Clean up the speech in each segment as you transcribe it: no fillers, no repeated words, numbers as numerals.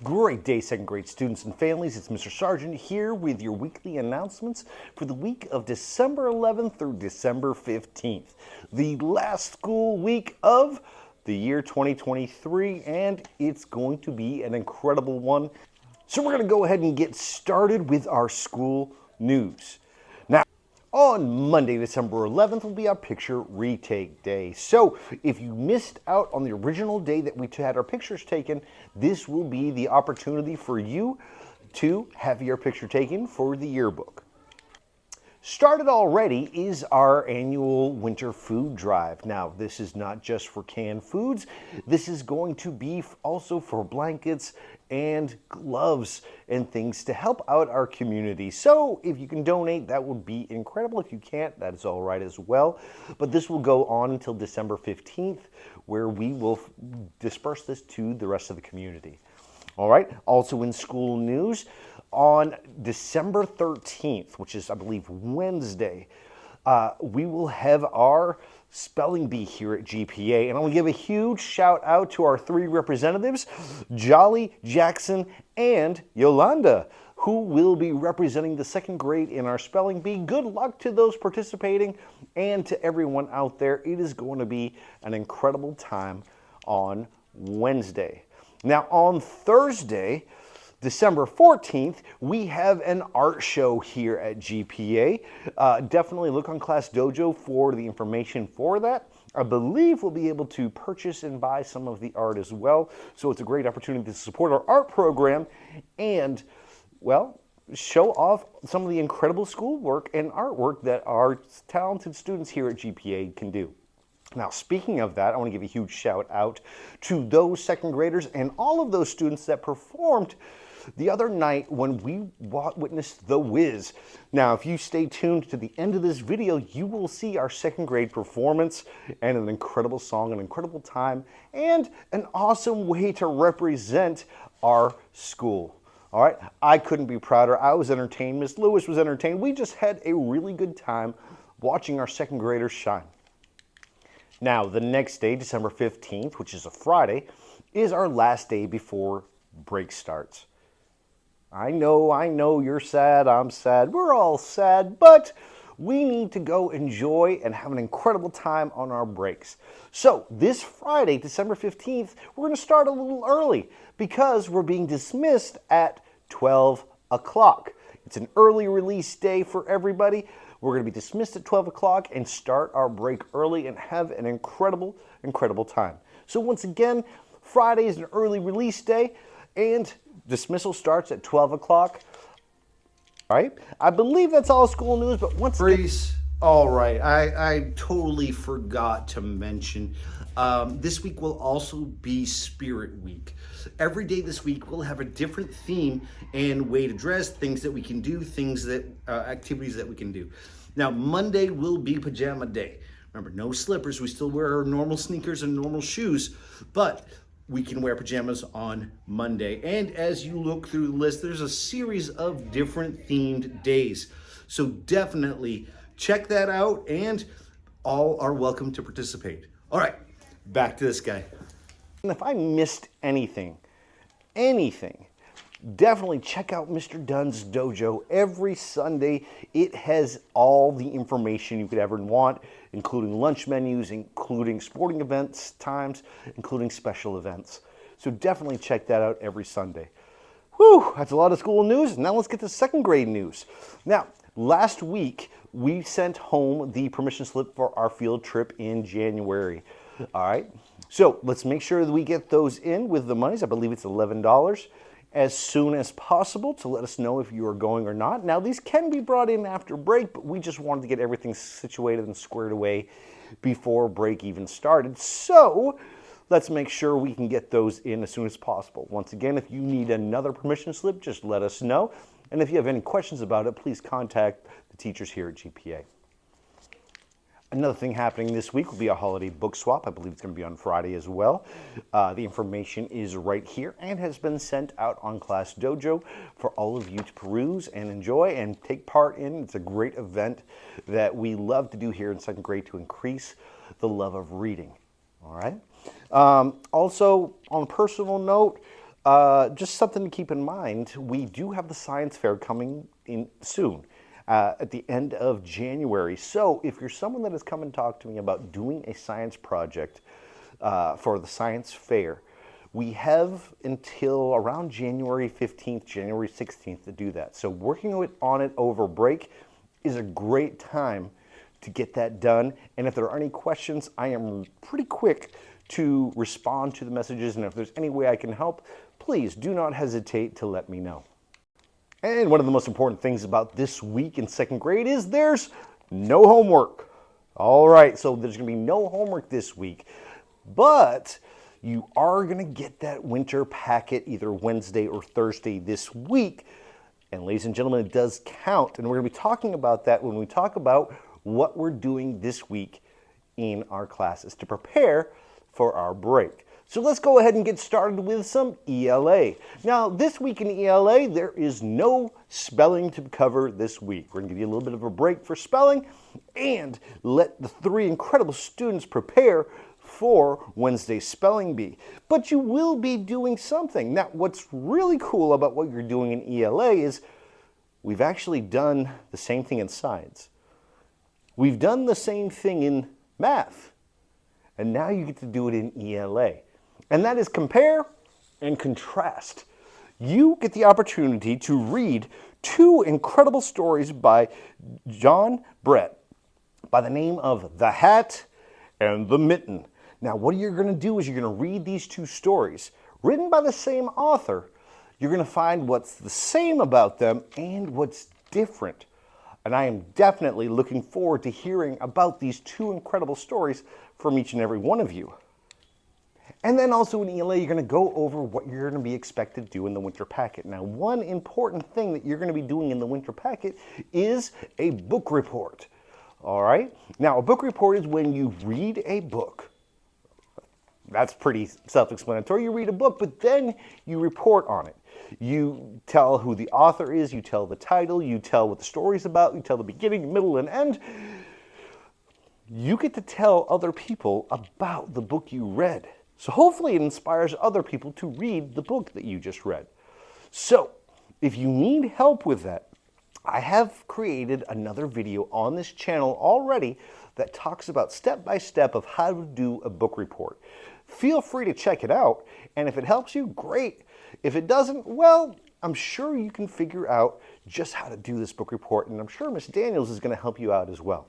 Great day, second grade students and families. It's Mr. Sargent here with your weekly announcements for the week of December 11th through December 15th, the last school week of the year 2023, and it's going to be an incredible one. So we're going to go ahead and get started with our school news. Now, on Monday, December 11th will be our picture retake day. So if you missed out on the original day that we had our pictures taken, this will be the opportunity for you to have your picture taken for the yearbook. Started already is our annual winter food drive. Now, this is not just for canned foods. This is going to be also for blankets and gloves and things to help out our community. So if you can donate, that would be incredible. If you can't, that is all right as well. But this will go on until December 15th, where we will disperse this to the rest of the community. All right, also in school news, on December 13th, which is, I believe, Wednesday, we will have our spelling bee here at GPA. And I want to give a huge shout out to our three representatives, Jolly, Jackson, and Yolanda, who will be representing the second grade in our spelling bee. Good luck to those participating and to everyone out there. It is going to be an incredible time on Wednesday. Now, on Thursday, December 14th, we have an art show here at GPA. Definitely look on Class Dojo for the information for that. I believe we'll be able to purchase and buy some of the art as well. So it's a great opportunity to support our art program and, well, show off some of the incredible schoolwork and artwork that our talented students here at GPA can do. Now, speaking of that, I want to give a huge shout out to those second graders and all of those students that performed the other night when we witnessed The Wiz. Now, if you stay tuned to the end of this video, you will see our second grade performance and an incredible song, an incredible time, and an awesome way to represent our school. All right, I couldn't be prouder. I was entertained. Miss Lewis was entertained. We just had a really good time watching our second graders shine. Now, the next day, December 15th, which is a Friday, is our last day before break starts. I know, you're sad, I'm sad, we're all sad, but we need to go enjoy and have an incredible time on our breaks. So this Friday, December 15th, we're going to start a little early because we're being dismissed at 12 o'clock. It's an early release day for everybody. We're going to be dismissed at 12 o'clock and start our break early and have an incredible, incredible time. So once again, Friday is an early release day and dismissal starts at 12 o'clock. All right. I believe that's all school news, but once again... All right. I totally forgot to mention, this week will also be Spirit Week. Every day this week we'll have a different theme and way to dress, things that we can do, things that, activities that we can do. Now, Monday will be Pajama Day. Remember, no slippers. We still wear our normal sneakers and normal shoes, but we can wear pajamas on Monday. And as you look through the list, there's a series of different themed days. So definitely check that out, and all are welcome to participate. All right, back to this guy. And if I missed anything, definitely check out Mr. Dunn's Dojo every Sunday. It has all the information you could ever want, including lunch menus, including sporting events times, including special events. So definitely check that out every Sunday. Whew, that's a lot of school news. Now let's get to second grade news. Now, last week, we sent home the permission slip for our field trip in January. All right, so let's make sure that we get those in with the monies. I believe it's $11 as soon as possible to let us know if you are going or not. Now, these can be brought in after break, but we just wanted to get everything situated and squared away before break even started. So let's make sure we can get those in as soon as possible. Once again, if you need another permission slip, just let us know. And if you have any questions about it, please contact the teachers here at GPA. Another thing happening this week will be a holiday book swap. I believe it's going to be on Friday as well. The information is right here and has been sent out on Class Dojo for all of you to peruse and enjoy and take part in. It's a great event that we love to do here in second grade to increase the love of reading. All right. Also, on a personal note, Just something to keep in mind, we do have the science fair coming in soon, at the end of January. So if you're someone that has come and talked to me about doing a science project for the science fair, we have until around January 15th, January 16th to do that. So working on it over break is a great time to get that done. And if there are any questions, I am pretty quick to respond to the messages. And if there's any way I can help, please do not hesitate to let me know. And one of the most important things about this week in second grade is there's no homework. All right, so there's going to be no homework this week, but you are going to get that winter packet either Wednesday or Thursday this week. And ladies and gentlemen, it does count. And we're going to be talking about that when we talk about what we're doing this week in our classes to prepare for our break. So let's go ahead and get started with some ELA. Now, this week in ELA, there is no spelling to cover this week. We're going to give you a little bit of a break for spelling and let the three incredible students prepare for Wednesday's spelling bee. But you will be doing something. Now, what's really cool about what you're doing in ELA is we've actually done the same thing in science. We've done the same thing in math. And now you get to do it in ELA. And that is compare and contrast. You get the opportunity to read two incredible stories by John Brett by the name of The Hat and the Mitten. Now, what you're going to do is you're going to read these two stories written by the same author. You're going to find what's the same about them and what's different. And I am definitely looking forward to hearing about these two incredible stories from each and every one of you. And then also in ELA, you're going to go over what you're going to be expected to do in the winter packet. Now, one important thing that you're going to be doing in the winter packet is a book report. All right? Now, a book report is when you read a book. That's pretty self-explanatory. You read a book, but then you report on it. You tell who the author is, you tell the title, you tell what the story's about, you tell the beginning, middle, and end. You get to tell other people about the book you read. So hopefully it inspires other people to read the book that you just read. So if you need help with that, I have created another video on this channel already that talks about step-by-step of how to do a book report. Feel free to check it out, and if it helps you, great. If it doesn't, well, I'm sure you can figure out just how to do this book report, and I'm sure Miss Daniels is going to help you out as well.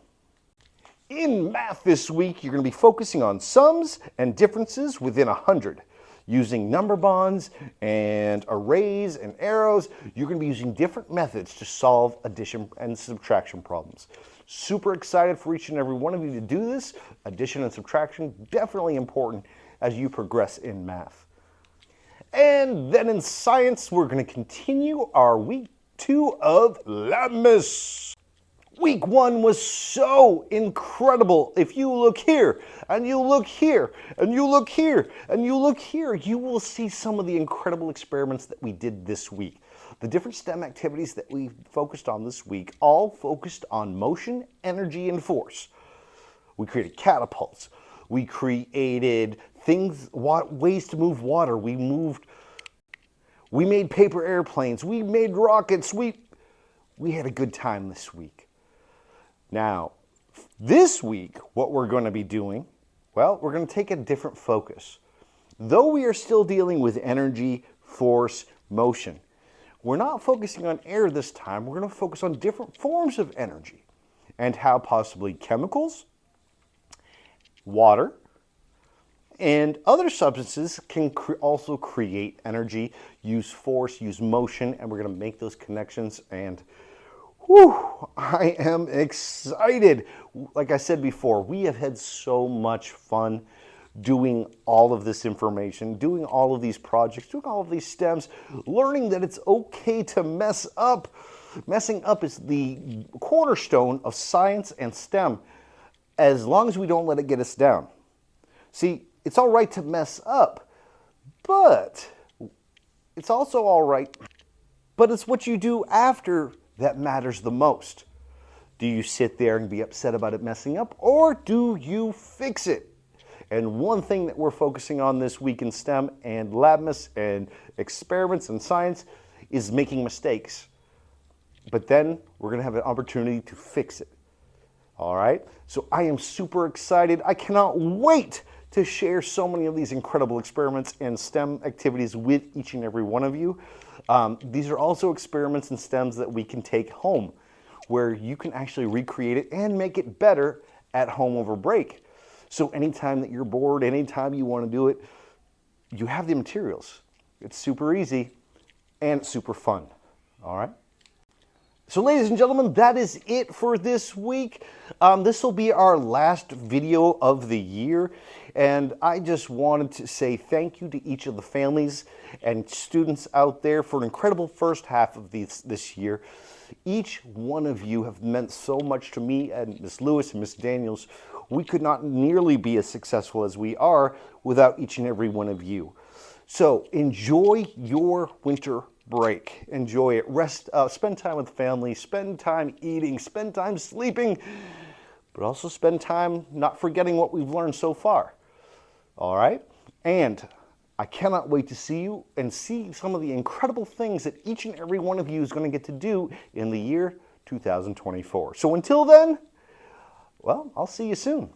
In math this week, you're going to be focusing on sums and differences within 100. Using number bonds and arrays and arrows, you're going to be using different methods to solve addition and subtraction problems. Super excited for each and every one of you to do this. Addition and subtraction, definitely important as you progress in math. And then in science, we're going to continue our week 2 of LAMIS. Week 1 was so incredible. If you look here, and you look here, and you look here, and you look here, you will see some of the incredible experiments that we did this week. The different STEM activities that we focused on this week all focused on motion, energy, and force. We created catapults. We created things, ways to move water. We made paper airplanes. We made rockets. We had a good time this week. Now, this week, what we're going to be doing, well, we're going to take a different focus. Though we are still dealing with energy, force, motion, we're not focusing on air this time. We're going to focus on different forms of energy and how possibly chemicals, water, and other substances can also create energy, use force, use motion, and we're going to make those connections. And whew, I am excited. Like I said before, we have had so much fun doing all of this information, doing all of these projects, doing all of these stems, learning that it's okay to mess up. Messing up is the cornerstone of science and STEM, as long as we don't let it get us down. See, it's all right to mess up, but it's also all right, but it's what you do after that matters the most. Do you sit there and be upset about it messing up, or do you fix it? And one thing that we're focusing on this week in STEM and Labmas and experiments and science is making mistakes. But then we're going to have an opportunity to fix it. All right? So I am super excited. I cannot wait to share so many of these incredible experiments and STEM activities with each and every one of you. These are also experiments and STEMs that we can take home, where you can actually recreate it and make it better at home over break. So anytime that you're bored, anytime you want to do it, you have the materials. It's super easy and it's super fun. All right? So ladies and gentlemen, that is it for this week. This will be our last video of the year. And I just wanted to say thank you to each of the families and students out there for an incredible first half of this year. Each one of you have meant so much to me and Miss Lewis and Miss Daniels. We could not nearly be as successful as we are without each and every one of you. So enjoy your winter break. Enjoy it. Rest, spend time with family, spend time eating, spend time sleeping, but also spend time not forgetting what we've learned so far. All right? And I cannot wait to see you and see some of the incredible things that each and every one of you is going to get to do in the year 2024. So until then, well, I'll see you soon.